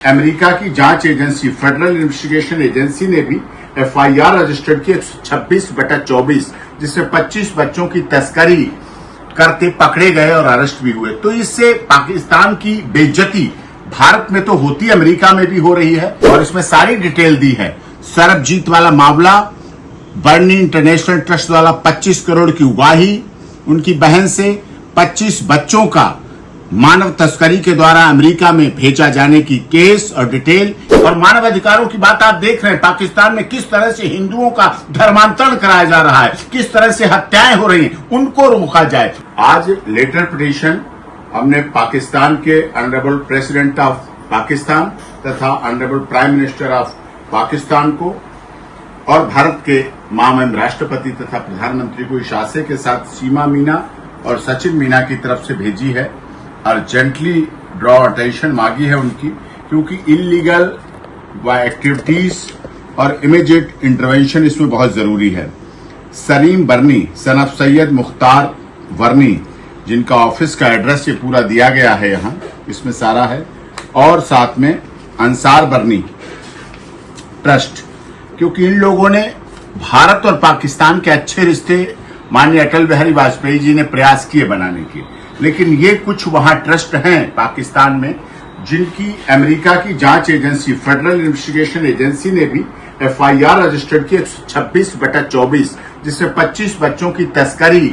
America की जांच agency federal investigation agency ने भी एफआईआर रजिस्टर्ड की 126/24 जिसमें 25 बच्चों की तस्करी करते पकड़े गए और अरेस्ट भी हुए। तो इससे पाकिस्तान की बेइज्जती भारत में तो होती, अमेरिका में भी हो रही है और इसमें सारी डिटेल दी है। सरबजीत वाला मामला, बर्नी इंटरनेशनल ट्रस्ट वाला 25 करोड़ की उगाही, उनकी बहन से 25 बच्चों का मानव तस्करी के द्वारा अमेरिका में भेजा जाने की केस और डिटेल, और मानव अधिकारों की बात आप देख रहे हैं। पाकिस्तान में किस तरह से हिंदुओं का धर्मांतरण कराया जा रहा है, किस तरह से हत्याएं हो रही हैं, उनको रोका जाए। आज लेटर पिटीशन हमने पाकिस्तान के ऑनरेबल प्रेसिडेंट ऑफ पाकिस्तान तथा honourable prime minister of Pakistan को और भारत के महामहिम राष्ट्रपति तथा प्रधानमंत्री को इस आशय के साथ सीमा मीना और सचिन मीना की तरफ से भेजी है। अर्जेंटली ड्रॉ अटेंशन मांगी है उनकी, क्योंकि इलीगल एक्टिविटीज और इमीडिएट इंटरवेंशन इसमें बहुत जरूरी है। सलीम बर्नी सन ऑफ सैयद मुख्तार वर्नी, जिनका ऑफिस का एड्रेस ये पूरा दिया गया है, यहाँ इसमें सारा है, और साथ में अंसार बर्नी ट्रस्ट, क्योंकि इन लोगों ने भारत और पाकिस्तान के अच्छे रिश्ते माननीय अटल बिहारी वाजपेयी जी ने प्रयास किए बनाने के, लेकिन ये कुछ वहां ट्रस्ट हैं पाकिस्तान में जिनकी अमेरिका की जांच एजेंसी फेडरल इन्वेस्टिगेशन एजेंसी ने भी एफआईआर रजिस्टर्ड की 126/24 जिसमें 25 बच्चों की तस्करी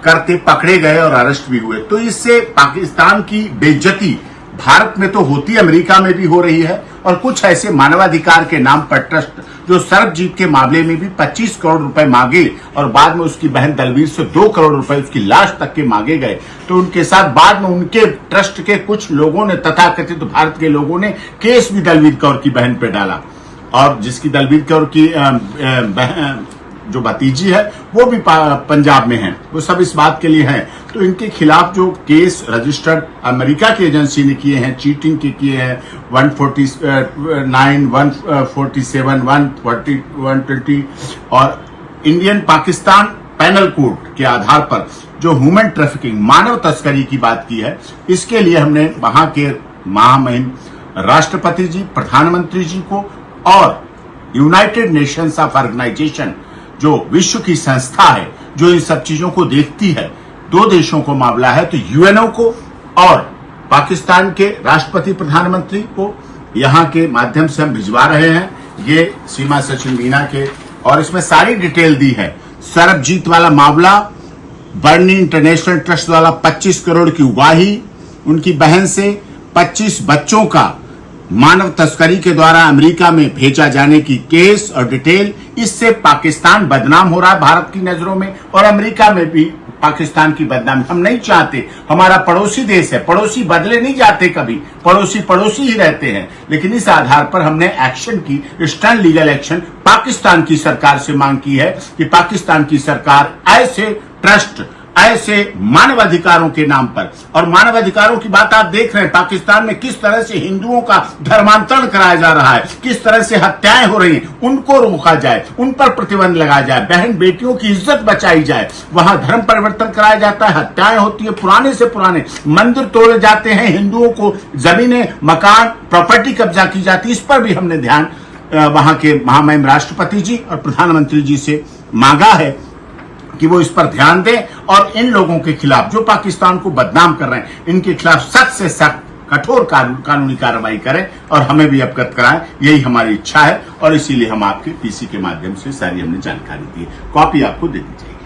करते पकड़े गए और अरेस्ट भी हुए। तो इससे पाकिस्तान की बेइज्जती भारत में तो होती, अमेरिका में भी हो रही है। और कुछ ऐसे मानवाधिकार के नाम पर ट्रस्ट जो सरबजीत के मामले में भी 25 करोड़ रुपए मांगे और बाद में उसकी बहन दलवीर से 2 करोड़ रुपए उसकी लाश तक के मांगे गए, तो उनके साथ बाद में उनके ट्रस्ट के कुछ लोगों ने, तथाकथित भारत के लोगों ने, केस भी दलवीर कौर की बहन पे डाला, और जिसकी दलवीर कौर की जो भतीजी है वो भी पंजाब में है। वो सब इस बात के लिए हैं। तो इनके खिलाफ जो केस रजिस्टर्ड अमेरिका की एजेंसी ने किए हैं, चीटिंग के किए हैं, 149, 147, 140, 120 और इंडियन पाकिस्तान पैनल कोड के आधार पर जो ह्यूमन ट्रैफिकिंग, मानव तस्करी की बात की है, इसके लिए हमने वहां के महामहिम राष्ट्रपति जी, प्रधानमंत्री जी को और यूनाइटेड नेशंस ऑफ ऑर्गेनाइजेशन जो विश्व की संस्था है जो इन सब चीजों को देखती है, 2 देशों को मामला है, तो यूएनओ को और पाकिस्तान के राष्ट्रपति प्रधानमंत्री को यहां के माध्यम से हम भिजवा रहे हैं ये सीमा सचिन मीना के, और इसमें सारी डिटेल दी है। सरबजीत वाला मामला, बर्नी इंटरनेशनल ट्रस्ट वाला 25 करोड़ की उगाही, उनकी बहन से 25 बच्चों का मानव तस्करी के द्वारा अमेरिका में भेजा जाने की केस और डिटेल, इससे पाकिस्तान बदनाम हो रहा है भारत की नजरों में, और अमेरिका में भी पाकिस्तान की बदनामी हम नहीं चाहते। हमारा पड़ोसी देश है, पड़ोसी बदले नहीं जाते कभी, पड़ोसी पड़ोसी ही रहते हैं। लेकिन इस आधार पर हमने एक्शन की, स्टर्न लीगल एक्शन पाकिस्तान की सरकार से मांग की है कि पाकिस्तान की सरकार ऐसे ट्रस्ट, ऐसे मानवाधिकारों के नाम पर, और मानवाधिकारों की बात आप देख रहे हैं पाकिस्तान में किस तरह से हिंदुओं का धर्मांतरण कराया जा रहा है, किस तरह से हत्याएं हो रही हैं, उनको रोका जाए, उन पर प्रतिबंध लगाया जाए, बहन बेटियों की इज्जत बचाई जाए। वहां धर्म परिवर्तन कराया जाता है, हत्याएं होती है, पुराने से पुराने मंदिर तोड़े जाते हैं, हिंदुओं को जमीनें, मकान, प्रॉपर्टी कब्जा की जाती है। इस पर भी हमने ध्यान वहां के महामहिम राष्ट्रपति जी और प्रधानमंत्री जी से मांगा है कि वो इस पर ध्यान दें और इन लोगों के खिलाफ जो पाकिस्तान को बदनाम कर रहे हैं, इनके खिलाफ सख्त से सख्त कठोर कानूनी कार्रवाई करें और हमें भी अवगत कराएं। यही हमारी इच्छा है और इसीलिए हम आपके पीसी के माध्यम से सारी हमने जानकारी दी है। कॉपी आपको दे दी जाएगी।